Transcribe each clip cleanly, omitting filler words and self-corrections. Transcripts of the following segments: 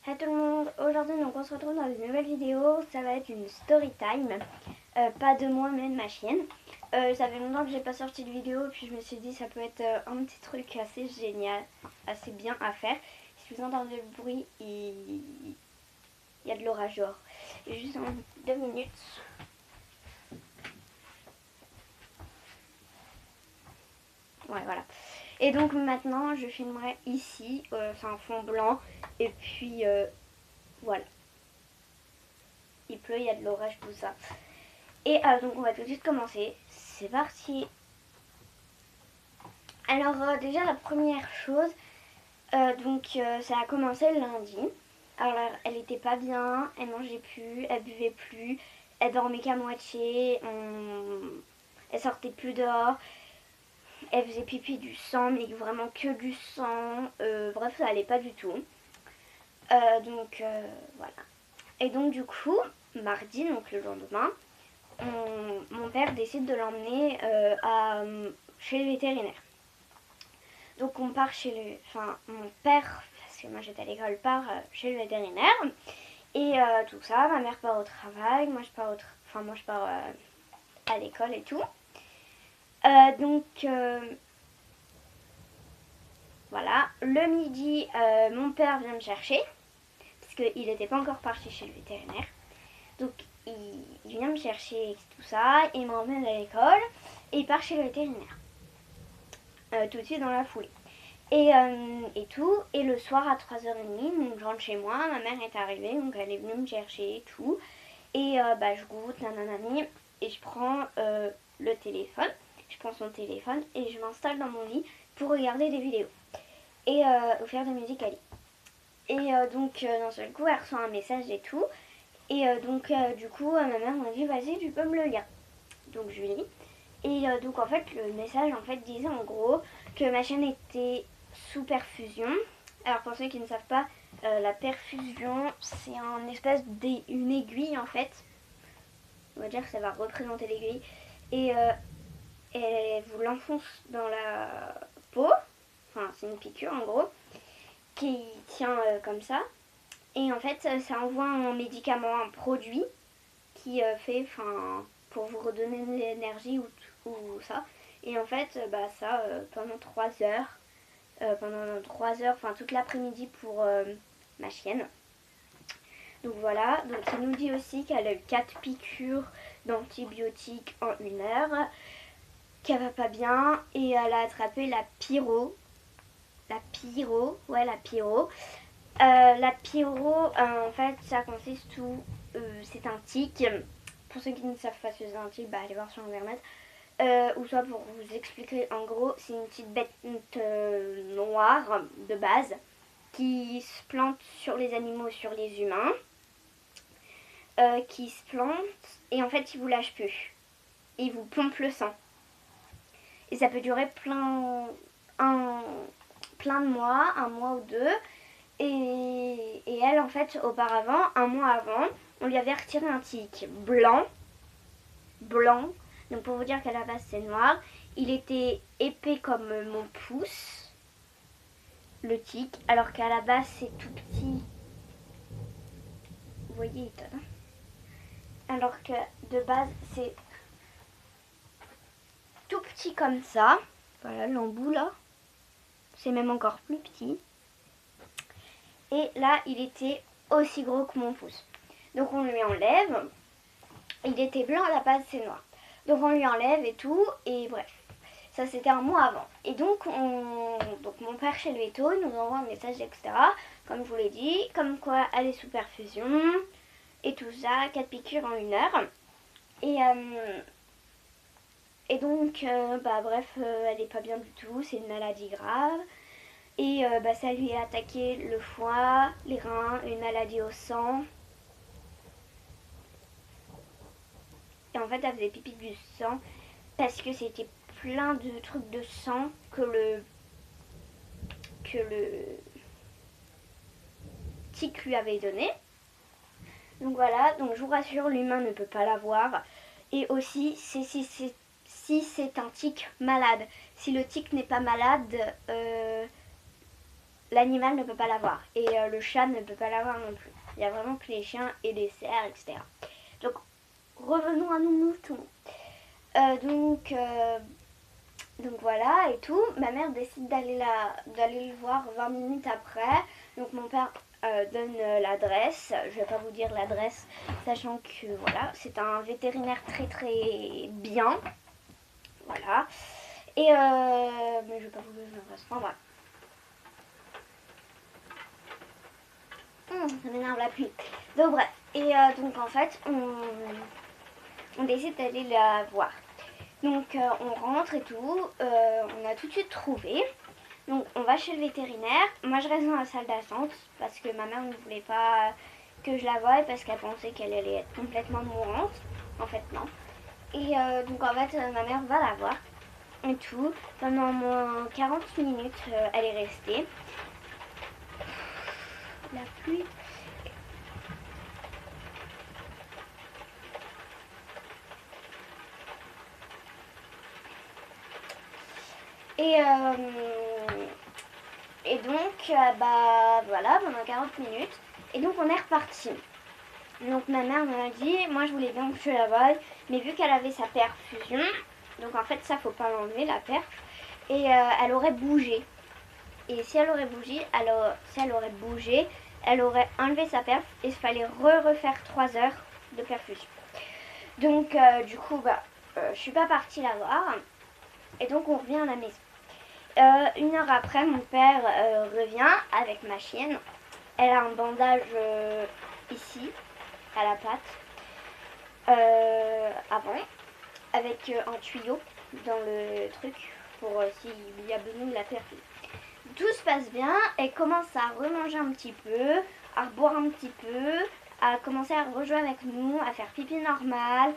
Hey tout le monde, aujourd'hui donc on se retrouve dans une nouvelle vidéo, ça va être une story time, pas de moi mais de ma chienne. Ça fait longtemps que j'ai pas sorti de vidéo puis je me suis dit ça peut être un petit truc assez génial, assez bien à faire. Si vous entendez le bruit, il y a de l'orage dehors. Et juste en 2 minutes. Ouais voilà. Et donc maintenant je filmerai ici, c'est un fond blanc et puis voilà. Il pleut, il y a de l'orage, tout ça. Et donc on va tout de suite commencer. C'est parti. Alors déjà la première chose, ça a commencé le lundi. Alors elle était pas bien, elle mangeait plus, elle buvait plus, elle dormait qu'à moitié, elle sortait plus dehors, elle faisait pipi du sang, mais vraiment que du sang. Bref, ça allait pas du tout. Voilà. Et donc du coup, mardi, donc le lendemain, mon père décide de l'emmener chez le vétérinaire. Donc on part chez le... Enfin, mon père, parce que moi j'étais à l'école, part chez le vétérinaire. Et tout ça, ma mère part au travail, moi je pars moi je pars à l'école et tout. Voilà. Le midi, mon père vient me chercher, parce qu'il n'était pas encore parti chez le vétérinaire. Donc il vient me chercher tout ça, il m'emmène à l'école et il part chez le vétérinaire. Tout de suite dans la foulée. Et tout. Et le soir à 3h30, donc je rentre chez moi, ma mère est arrivée, donc elle est venue me chercher et tout. Et je goûte, nananani, et je prends le téléphone, je prends son téléphone et je m'installe dans mon lit pour regarder des vidéos et faire de Musical.ly. Et d'un seul coup, elle reçoit un message et tout. Et du coup, ma mère m'a dit, vas-y, tu peux me le lire. Donc je lui lis. Et donc en fait, le message en fait disait en gros que ma chaîne était sous perfusion. Alors pour ceux qui ne savent pas, la perfusion c'est un espèce d'une aiguille en fait. On va dire que ça va représenter l'aiguille. Et elle vous l'enfonce dans la peau. Enfin c'est une piqûre en gros. Qui tient comme ça. Et en fait ça envoie un médicament, un produit qui fait pour vous redonner de l'énergie ou ça. Et en fait, pendant 3 heures, enfin toute l'après-midi pour ma chienne. Donc voilà, donc il nous dit aussi qu'elle a eu 4 piqûres d'antibiotiques en 1 heure, qu'elle va pas bien et elle a attrapé la pyro. La pyro. La pyro, en fait, ça consiste c'est un tic. Pour ceux qui ne savent pas ce que c'est un tic, allez voir sur internet. Ou soit pour vous expliquer, en gros, c'est une petite bête noire de base qui se plante sur les animaux, sur les humains, qui se plante et en fait il vous lâche plus. Et il vous pompe le sang. Et ça peut durer plein de mois, 1 mois ou 2. Et elle, en fait, auparavant, 1 mois avant, on lui avait retiré un tic blanc. Donc pour vous dire qu'à la base c'est noir. Il était épais comme mon pouce, le tic, alors qu'à la base c'est tout petit. Vous voyez, alors que de base c'est tout petit comme ça. Voilà l'embout là. C'est même encore plus petit. Et là il était aussi gros que mon pouce. Donc on lui enlève. Il était blanc, à la base c'est noir. Donc on lui enlève et tout, et bref. Ça c'était 1 mois avant. Et donc mon père chez le veto nous envoie un message, etc. Comme je vous l'ai dit, comme quoi elle est sous perfusion, et tout ça, 4 piqûres en 1 heure. Et donc, bref, elle est pas bien du tout, c'est une maladie grave. Et ça lui a attaqué le foie, les reins, une maladie au sang. Et en fait, elle faisait pipi du sang parce que c'était plein de trucs de sang que le tic lui avait donné. Donc voilà, donc je vous rassure, l'humain ne peut pas l'avoir. Et aussi, si c'est un tic malade. Si le tic n'est pas malade, l'animal ne peut pas l'avoir. Et le chat ne peut pas l'avoir non plus. Il n'y a vraiment que les chiens et les cerfs, etc. Donc, revenons à nos moutons. Donc voilà et tout. Ma mère décide d'aller le voir 20 minutes après. Donc mon père donne l'adresse. Je vais pas vous dire l'adresse, sachant que voilà, c'est un vétérinaire très très bien. Voilà. Et mais je vais pas vous donner l'adresse. Enfin voilà. Ça m'énerve la pluie. Donc bref. Et donc en fait, on décide d'aller la voir. Donc on rentre et tout, on a tout de suite trouvé. Donc on va chez le vétérinaire. Moi je reste dans la salle d'attente parce que ma mère ne voulait pas que je la voie parce qu'elle pensait qu'elle allait être complètement mourante. En fait non. Et donc en fait ma mère va la voir et tout. Pendant au moins 40 minutes elle est restée. La pluie. Et donc, bah voilà, pendant 40 minutes. Et donc, on est reparti. Donc, ma mère m'a dit, moi, je voulais bien que je la voie, mais vu qu'elle avait sa perfusion, donc en fait, ça, faut pas l'enlever, la perf, et elle aurait bougé. Et si elle aurait bougé, elle aurait enlevé sa perf et il fallait refaire 3 heures de perfusion. Donc, du coup, bah, je suis pas partie la voir. Et donc, on revient à la maison. 1 heure après, mon père revient avec ma chienne. Elle a un bandage ici, à la patte, avant, avec un tuyau dans le truc pour s'il y a besoin de la perfusion. Tout se passe bien, elle commence à remanger un petit peu, à boire un petit peu, à commencer à rejouer avec nous, à faire pipi normal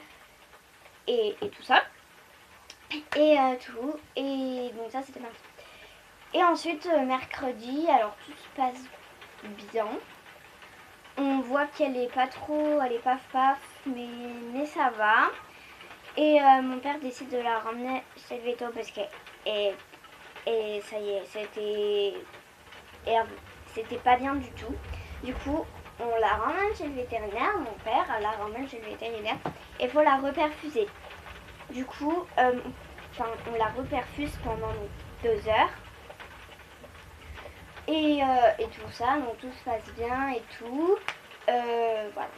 et tout ça. Et tout. Et donc ça c'était mardi. Et ensuite mercredi, alors tout se passe bien. On voit qu'elle est pas trop, elle est paf paf, mais ça va. Et mon père décide de la ramener chez le veto parce que et ça y est, c'était pas bien du tout. Du coup, on la ramène chez le vétérinaire, mon père la ramène chez le vétérinaire et faut la reperfuser. Du coup, on la reperfuse pendant 2 heures. Et tout ça, donc tout se passe bien et tout. Voilà.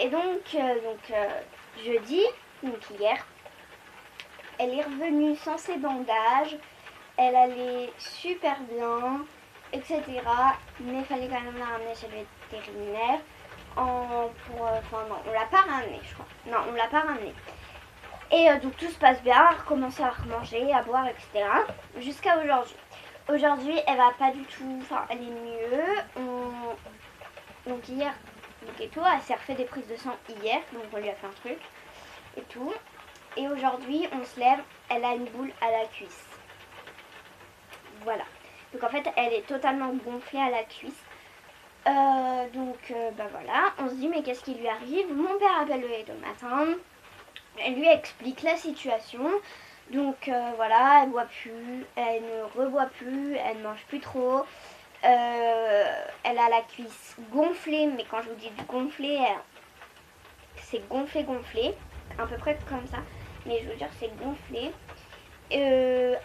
Et donc jeudi, donc hier, elle est revenue sans ses bandages. Elle allait super bien, etc. Mais il fallait quand même la ramener chez le vétérinaire. Non, on l'a pas ramenée, je crois. Non, on l'a pas ramenée. Et donc tout se passe bien, elle recommence à remanger, à boire, etc. Jusqu'à aujourd'hui. Aujourd'hui, elle va pas du tout, enfin, elle est mieux. Donc hier, et tout, elle s'est refait des prises de sang hier, donc on lui a fait un truc et tout. Et aujourd'hui, on se lève, elle a une boule à la cuisse. Voilà. Donc en fait, elle est totalement gonflée à la cuisse. Bah voilà, on se dit mais qu'est-ce qui lui arrive? Mon père appelle le veto le matin. Elle lui explique la situation. Donc voilà, elle boit plus, elle ne reboit plus, elle ne mange plus trop. Elle a la cuisse gonflée, mais quand je vous dis du gonflé, c'est gonflé, à peu près comme ça. Mais je veux dire, c'est gonflé.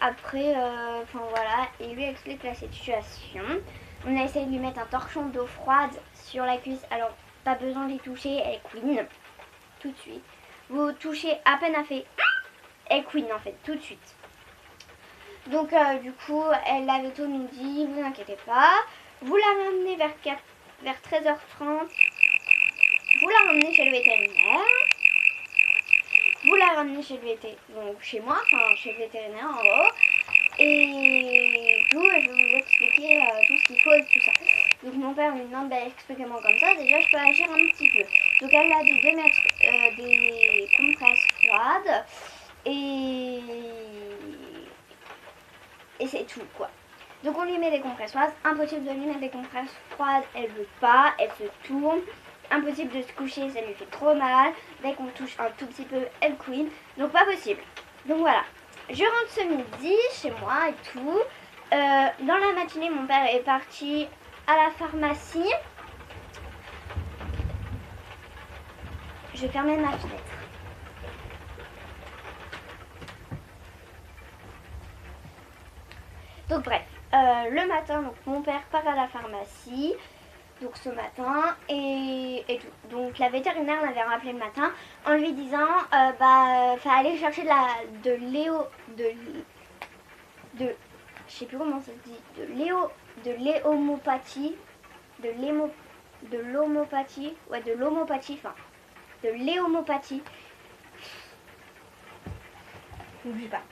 Après, voilà, il lui explique la situation. On a essayé de lui mettre un torchon d'eau froide sur la cuisse. Alors, pas besoin d'y toucher, elle queen tout de suite. Vous touchez à peine à fait, elle queen en fait, tout de suite. Donc, du coup, la veto nous dit, vous inquiétez pas, vous la ramenez vers 13h30, vous la ramenez chez le vétérinaire. Vous la ramenez chez le vétérinaire, donc chez moi, enfin chez le vétérinaire en gros. Et tout, je vais vous expliquer tout ce qu'il faut et tout ça. Donc mon père lui demande, expliquez-moi comme ça, déjà je peux agir un petit peu. Donc elle a dit de mettre des compresses froides et c'est tout quoi. Donc on lui met des compresses froides, impossible de lui mettre des compresses froides, elle veut pas, elle se tourne. Impossible de se coucher, ça lui fait trop mal. Dès qu'on touche un tout petit peu, elle queen. Donc pas possible. Donc voilà. Je rentre ce midi chez moi et tout. Dans la matinée, mon père est parti à la pharmacie. Je vais fermer ma fenêtre. Donc bref, le matin, donc, mon père part à la pharmacie. Donc ce matin et tout. Donc la vétérinaire m'avait rappelé le matin en lui disant fallait aller chercher de je sais plus comment ça se dit, de l'homéopathie, de l'homéopathie, ouais, de l'homéopathie, enfin de l'homéopathie. N'oublie pas.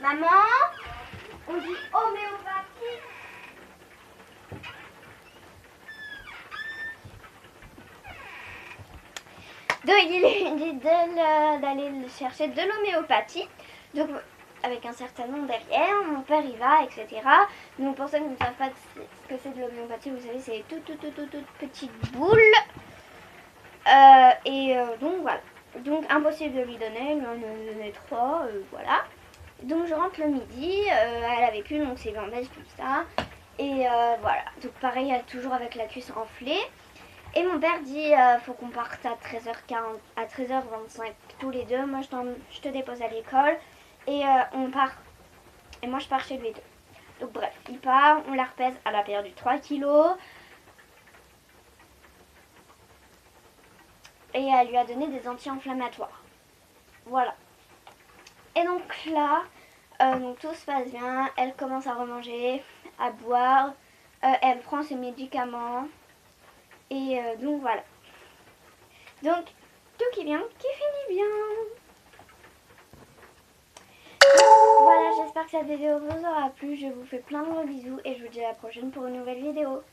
Maman, on dit homéopathie. Donc il lui dit d'aller chercher de l'homéopathie. Donc avec un certain nom derrière, mon père y va, etc. Donc pour ceux qui ne savent pas ce que c'est de l'homéopathie, vous savez, c'est toutes petites boules. Donc voilà. Donc impossible de lui donner, il lui en a donné 3, voilà. Donc je rentre le midi, elle avait plus, donc c'est bandage, tout ça. Et voilà, donc pareil, toujours avec la cuisse enflée. Et mon père dit faut qu'on parte à 13h40, à 13h25 tous les deux. Moi je te dépose à l'école et on part. Et moi je pars chez lui deux. Donc bref, il part, on la repèse, elle a perdu 3 kilos. Et elle lui a donné des anti-inflammatoires. Voilà. Et donc là, donc tout se passe bien. Elle commence à remanger, à boire. Elle prend ses médicaments. Et donc voilà. Donc tout qui vient, qui finit bien. Voilà, j'espère que cette vidéo vous aura plu. Je vous fais plein de gros bisous et je vous dis à la prochaine pour une nouvelle vidéo.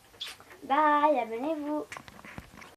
Bye, abonnez-vous.